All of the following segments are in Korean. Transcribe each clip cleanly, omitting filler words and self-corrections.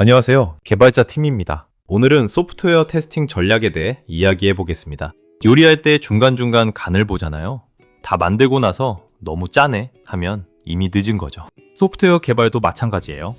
안녕하세요. 개발자 팀입니다. 오늘은 소프트웨어 테스팅 전략에 대해 이야기해 보겠습니다. 요리할 때 중간중간 간을 보잖아요. 다 만들고 나서 너무 짜네 하면 이미 늦은 거죠. 소프트웨어 개발도 마찬가지예요.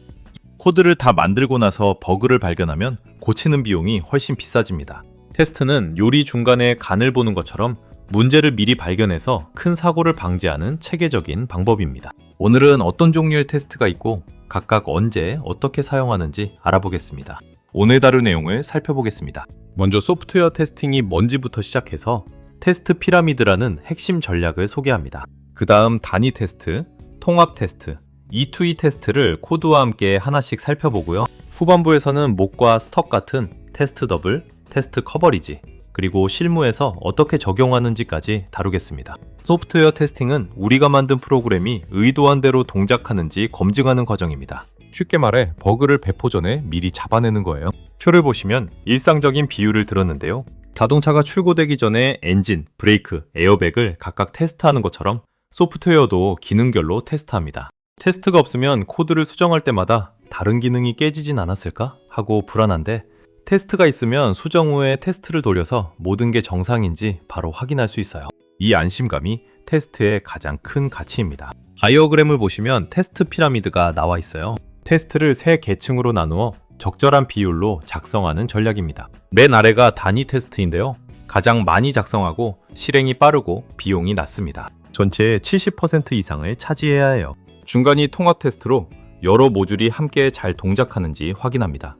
코드를 다 만들고 나서 버그를 발견하면 고치는 비용이 훨씬 비싸집니다. 테스트는 요리 중간에 간을 보는 것처럼 문제를 미리 발견해서 큰 사고를 방지하는 체계적인 방법입니다. 오늘은 어떤 종류의 테스트가 있고 각각 언제 어떻게 사용하는지 알아보겠습니다. 오늘 다룰 내용을 살펴보겠습니다. 먼저 소프트웨어 테스팅이 뭔지부터 시작해서 테스트 피라미드라는 핵심 전략을 소개합니다. 그 다음 단위 테스트, 통합 테스트, E2E 테스트를 코드와 함께 하나씩 살펴보고요. 후반부에서는 목과 스톡 같은 테스트 더블, 테스트 커버리지, 그리고 실무에서 어떻게 적용하는지까지 다루겠습니다. 소프트웨어 테스팅은 우리가 만든 프로그램이 의도한 대로 동작하는지 검증하는 과정입니다. 쉽게 말해 버그를 배포 전에 미리 잡아내는 거예요. 표를 보시면 일상적인 비유를 들었는데요. 자동차가 출고되기 전에 엔진, 브레이크, 에어백을 각각 테스트하는 것처럼 소프트웨어도 기능별로 테스트합니다. 테스트가 없으면 코드를 수정할 때마다 다른 기능이 깨지진 않았을까 하고 불안한데, 테스트가 있으면 수정 후에 테스트를 돌려서 모든 게 정상인지 바로 확인할 수 있어요. 이 안심감이 테스트의 가장 큰 가치입니다. 다이어그램을 보시면 테스트 피라미드가 나와 있어요. 테스트를 세 계층으로 나누어 적절한 비율로 작성하는 전략입니다. 맨 아래가 단위 테스트인데요. 가장 많이 작성하고 실행이 빠르고 비용이 낮습니다. 전체의 70% 이상을 차지해야 해요. 중간이 통합 테스트로 여러 모듈이 함께 잘 동작하는지 확인합니다.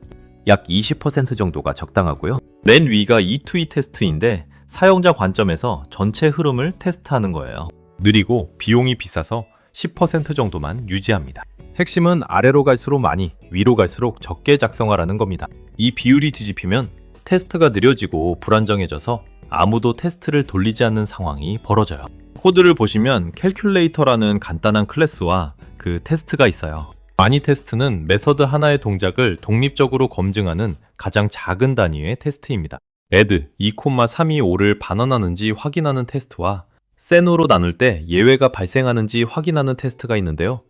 약 20% 정도가 적당하고요. 맨 위가 E2E 테스트인데 사용자 관점에서 전체 흐름을 테스트하는 거예요. 느리고 비용이 비싸서 10% 정도만 유지합니다. 핵심은 아래로 갈수록 많이, 위로 갈수록 적게 작성하라는 겁니다. 이 비율이 뒤집히면 테스트가 느려지고 불안정해져서 아무도 테스트를 돌리지 않는 상황이 벌어져요. 코드를 보시면 캘큘레이터라는 간단한 클래스와 그 테스트가 있어요. 단위 테스트는 메서드 하나의 동작을 독립적으로 검증하는 가장 작은 단위의 테스트입니다. add 2,325를 반환하는지 확인하는 테스트와 sen으로 나눌 때 예외가 발생하는지 확인하는 테스트가 있는데요.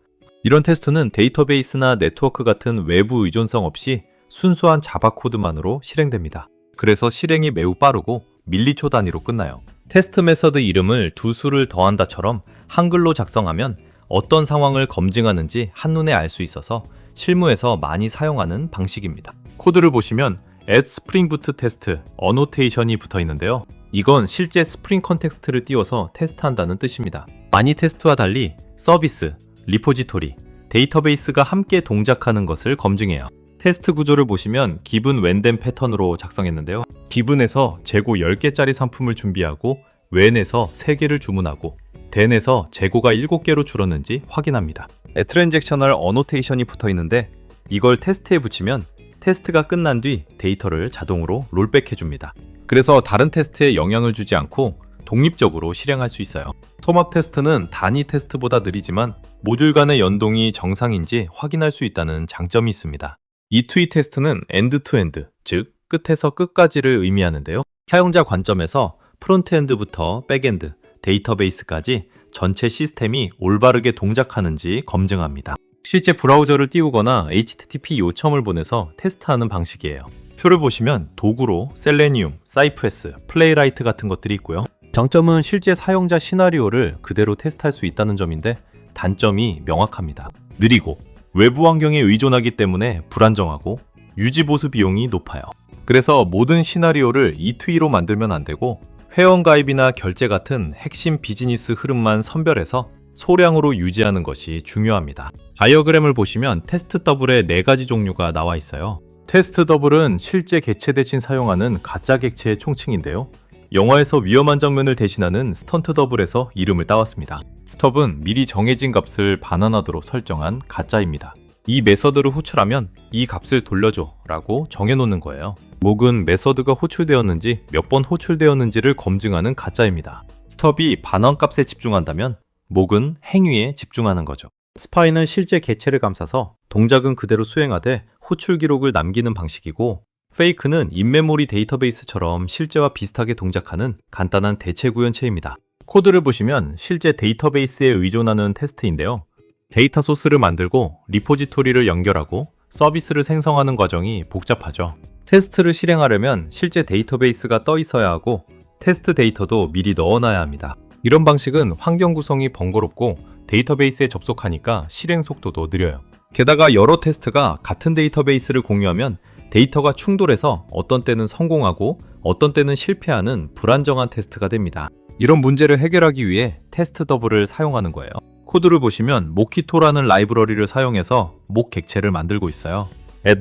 이런 테스트는 데이터베이스나 네트워크 같은 외부 의존성 없이 순수한 자바 코드만으로 실행됩니다. 그래서 실행이 매우 빠르고 밀리초 단위로 끝나요. 테스트 메서드 이름을 두 수를 더한다처럼 한글로 작성하면 어떤 상황을 검증하는지 한눈에 알 수 있어서 실무에서 많이 사용하는 방식입니다. 코드를 보시면 add spring boot test annotation이 붙어 있는데요. 이건 실제 스프링 컨텍스트를 띄워서 테스트한다는 뜻입니다. 많이 테스트와 달리 서비스, 리포지토리, 데이터베이스가 함께 동작하는 것을 검증해요. 테스트 구조를 보시면 기분 웬댐 패턴으로 작성했는데요. 기분에서 재고 10개짜리 상품을 준비하고 웬에서 3개를 주문하고 den에서 재고가 7개로 줄었는지 확인합니다. 트랜잭셔널 어노테이션이 붙어 있는데 이걸 테스트에 붙이면 테스트가 끝난 뒤 데이터를 자동으로 롤백 해줍니다. 그래서 다른 테스트에 영향을 주지 않고 독립적으로 실행할 수 있어요. 통합 테스트는 단위 테스트보다 느리지만 모듈 간의 연동이 정상인지 확인할 수 있다는 장점이 있습니다. E2E 테스트는 엔드-투-엔드, 즉 끝에서 끝까지를 의미하는데요. 사용자 관점에서 프론트엔드부터 백엔드, 데이터베이스까지 전체 시스템이 올바르게 동작하는지 검증합니다. 실제 브라우저를 띄우거나 HTTP 요청을 보내서 테스트하는 방식이에요. 표를 보시면 도구로 셀레니움, 사이프레스, 플레이라이트 같은 것들이 있고요. 장점은 실제 사용자 시나리오를 그대로 테스트할 수 있다는 점인데 단점이 명확합니다. 느리고 외부 환경에 의존하기 때문에 불안정하고 유지 보수 비용이 높아요. 그래서 모든 시나리오를 E2E로 만들면 안 되고 회원가입이나 결제 같은 핵심 비즈니스 흐름만 선별해서 소량으로 유지하는 것이 중요합니다. 다이어그램을 보시면 테스트 더블의 4가지 종류가 나와 있어요. 테스트 더블은 실제 객체 대신 사용하는 가짜 객체의 총칭인데요. 영화에서 위험한 장면을 대신하는 스턴트 더블에서 이름을 따왔습니다. 스톱은 미리 정해진 값을 반환하도록 설정한 가짜입니다. 이 메서드를 호출하면 이 값을 돌려줘 라고 정해놓는 거예요. 목은 메서드가 호출되었는지 몇 번 호출되었는지를 검증하는 가짜입니다. 스톱이 반환값에 집중한다면 목은 행위에 집중하는 거죠. 스파이는 실제 객체를 감싸서 동작은 그대로 수행하되 호출 기록을 남기는 방식이고, 페이크는 인메모리 데이터베이스처럼 실제와 비슷하게 동작하는 간단한 대체 구현체입니다. 코드를 보시면 실제 데이터베이스에 의존하는 테스트인데요. 데이터 소스를 만들고 리포지토리를 연결하고 서비스를 생성하는 과정이 복잡하죠. 테스트를 실행하려면 실제 데이터베이스가 떠 있어야 하고 테스트 데이터도 미리 넣어놔야 합니다. 이런 방식은 환경 구성이 번거롭고 데이터베이스에 접속하니까 실행 속도도 느려요. 게다가 여러 테스트가 같은 데이터베이스를 공유하면 데이터가 충돌해서 어떤 때는 성공하고 어떤 때는 실패하는 불안정한 테스트가 됩니다. 이런 문제를 해결하기 위해 테스트 더블을 사용하는 거예요. 코드를 보시면 모키토라는 라이브러리를 사용해서 목 객체를 만들고 있어요.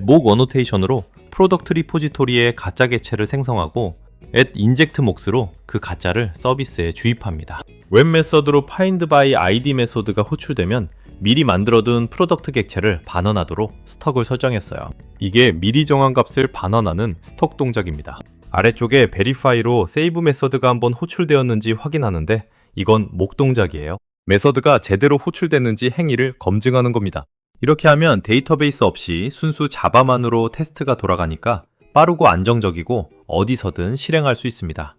@목 어노테이션으로 프로덕트 리포지토리에 가짜 객체를 생성하고 @injectMox로 그 가짜를 서비스에 주입합니다. 웹 메서드로 find by id 메소드가 호출되면 미리 만들어둔 프로덕트 객체를 반환하도록 스톡을 설정했어요. 이게 미리 정한 값을 반환하는 스톡 동작입니다. 아래쪽에 verify로 save 메서드가 한번 호출되었는지 확인하는데 이건 목 동작이에요. 메서드가 제대로 호출됐는지 행위를 검증하는 겁니다. 이렇게 하면 데이터베이스 없이 순수 자바만으로 테스트가 돌아가니까 빠르고 안정적이고 어디서든 실행할 수 있습니다.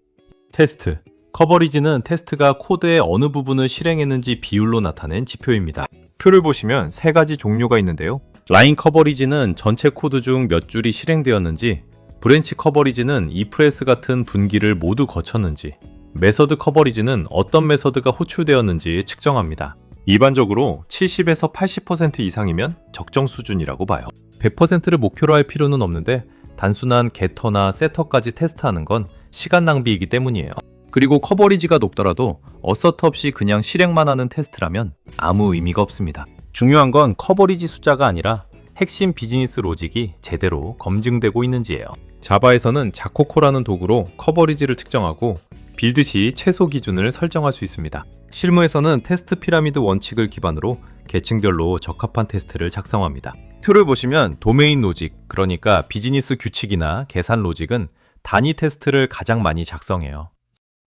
테스트. 커버리지는 테스트가 코드의 어느 부분을 실행했는지 비율로 나타낸 지표입니다. 표를 보시면 세 가지 종류가 있는데요. 라인 커버리지는 전체 코드 중 몇 줄이 실행되었는지, 브랜치 커버리지는 ifelse 같은 분기를 모두 거쳤는지, 메서드 커버리지는 어떤 메서드가 호출되었는지 측정합니다. 일반적으로 70에서 80% 이상이면 적정 수준이라고 봐요. 100%를 목표로 할 필요는 없는데 단순한 게터나 세터까지 테스트하는 건 시간 낭비이기 때문이에요. 그리고 커버리지가 높더라도 어서트 없이 그냥 실행만 하는 테스트라면 아무 의미가 없습니다. 중요한 건 커버리지 숫자가 아니라 핵심 비즈니스 로직이 제대로 검증되고 있는지예요. 자바에서는 자코코라는 도구로 커버리지를 측정하고 빌드 시 최소 기준을 설정할 수 있습니다. 실무에서는 테스트 피라미드 원칙을 기반으로 계층별로 적합한 테스트를 작성합니다. 툴을 보시면 도메인 로직, 그러니까 비즈니스 규칙이나 계산 로직은 단위 테스트를 가장 많이 작성해요.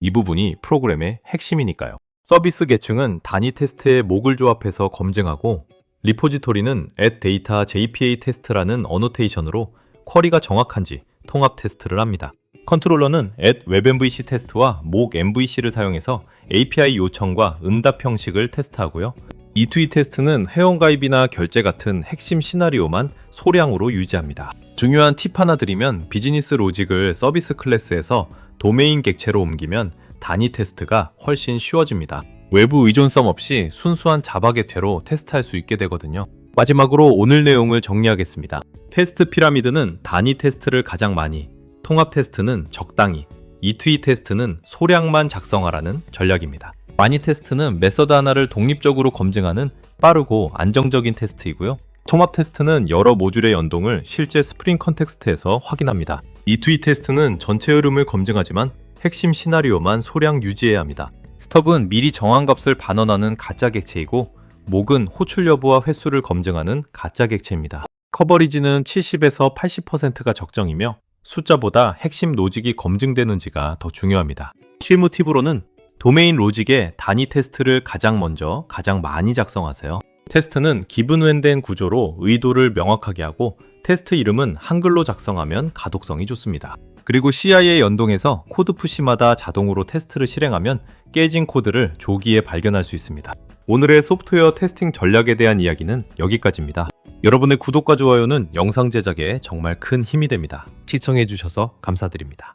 이 부분이 프로그램의 핵심이니까요. 서비스 계층은 단위 테스트의 목을 조합해서 검증하고, 리포지토리는 @data jpa 테스트라는 어노테이션으로 쿼리가 정확한지 통합 테스트를 합니다. 컨트롤러는 @webMVC 테스트와 목 MVC를 사용해서 API 요청과 응답 형식을 테스트하고요. E2E 테스트는 회원가입이나 결제 같은 핵심 시나리오만 소량으로 유지합니다. 중요한 팁 하나 드리면 비즈니스 로직을 서비스 클래스에서 도메인 객체로 옮기면 단위 테스트가 훨씬 쉬워집니다. 외부 의존성 없이 순수한 자바 객체로 테스트할 수 있게 되거든요. 마지막으로 오늘 내용을 정리하겠습니다. 테스트 피라미드는 단위 테스트를 가장 많이, 통합 테스트는 적당히, E2E 테스트는 소량만 작성하라는 전략입니다. 많이 테스트는 메서드 하나를 독립적으로 검증하는 빠르고 안정적인 테스트이고요. 통합 테스트는 여러 모듈의 연동을 실제 스프링 컨텍스트에서 확인합니다. E2E 테스트는 전체 흐름을 검증하지만 핵심 시나리오만 소량 유지해야 합니다. 스톱은 미리 정한 값을 반환하는 가짜 객체이고, 목은 호출 여부와 횟수를 검증하는 가짜 객체입니다. 커버리지는 70에서 80%가 적정이며 숫자보다 핵심 로직이 검증되는지가 더 중요합니다. 실무 팁으로는 도메인 로직의 단위 테스트를 가장 먼저 가장 많이 작성하세요. 테스트는 기분 웬된 구조로 의도를 명확하게 하고 테스트 이름은 한글로 작성하면 가독성이 좋습니다. 그리고 CI에 연동해서 코드 푸시마다 자동으로 테스트를 실행하면 깨진 코드를 조기에 발견할 수 있습니다. 오늘의 소프트웨어 테스팅 전략에 대한 이야기는 여기까지입니다. 여러분의 구독과 좋아요는 영상 제작에 정말 큰 힘이 됩니다. 시청해주셔서 감사드립니다.